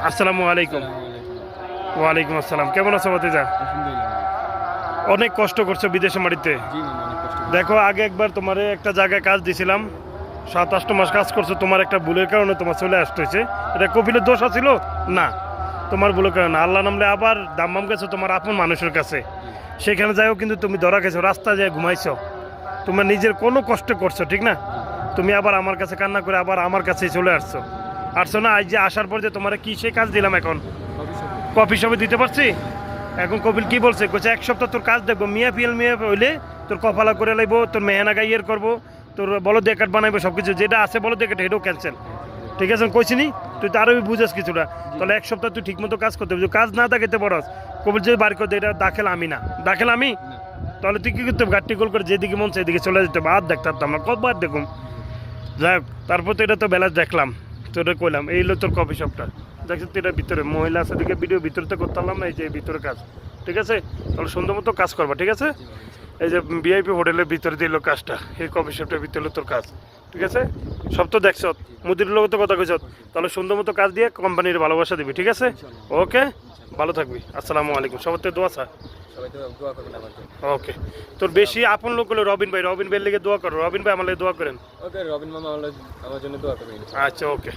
আসসালামু আলাইকুম। ওয়ালাইকুম আসসালাম। কেমন আছো ভাতিজা? অনেক কষ্ট করছো বিদেশে মাটিতে। দেখো আগে একবার তোমার একটা জায়গায় কাজ দিছিলাম, 7-8 মাস কাজ করছো, তোমার একটা ভুলের কারণে তোমার চলে আসতে হয়েছে। এটা কপিলের দোষ আছিল না, তোমার ভুলের কারণে। আল্লাহ নামলে আবার দাম্মাম গেছো তোমার আপন মানুষের কাছে, সেখানে যাইও কিন্তু তুমি ধরা গেছো, রাস্তায় যায় ঘুমাইছো, তোমার নিজের কোনো কষ্ট করছো, ঠিক না? তুমি আবার আমার কাছে কান্না করে আবার আমার কাছেই চলে আসছো না? আজ যে আসার পর যে তোমার কি সে কাজ দিলাম, এখন কফি শপে দিতে পারছি। এখন কপিল কি বলছে, কোচে 1 সপ্তাহ তোর কাজ দেখবো, মিয়া হইলে তোর কপালা করে লাইবো, তোর মেহানা গাইয়ের করবো, তোর বলো দিয়ে কাট বানাইবো, সব কিছু যেটা আছে বলো দিয়ে কাট এটাও ক্যান্সেল। ঠিক আছে কইছি নি? তুই তো আরো বুঝাস কিছুটা, তাহলে 1 সপ্তাহ তুই ঠিক মতো কাজ করতে হবে। কাজ না দেখাইতে পারস, কপিল যদি বার করে দে, এটা দাখেল আমি না, দাখেল আমি, তাহলে তুই কি করতে হবে? গাড়ি গোল করে যেদিকে মন সেদিকে চলে যেতে হবে, আর দেখতে পারতাম না, কতবার দেখুন। যাই হোক, তারপর তো এটা তো বেলা দেখলাম, তো এটা কইলাম এই হলো তোর কফি শপটা। দেখছি তো এটা ভিতরে মহিলা আছে দিকে, ভিডিও ভিতরে তো করতে পারলাম না, এই যে ভিতরে কাজ। ঠিক আছে, তাহলে সুন্দর মতো কাজ করবা, ঠিক আছে? এই যে ভিআইপি হোটেলের ভিতরে দিল কাজটা, এই কফি শপটার ভিতরে তোর কাজ, ঠিক আছে? সব তো দেখছ, মুদির লোক তো কথা কইছ, তাহলে সুন্দর মতো কাজ দিয়ে কোম্পানির ভালোবাসা দিবি, ঠিক আছে? ওকে, ভালো থাকবি। আসসালামু আলাইকুম। সবার তো দোয়া স্যার। ওকে, তোর বেশি আপন লোক হলো রবিন ভাই, রবিন ভাইয়ের লেগে দোয়া করো, রবিন ভাই আমার লেগে দোয়া করেন। ওকে, রবিন মামা আমার জন্য দোয়া করবেন। আচ্ছা, ওকে।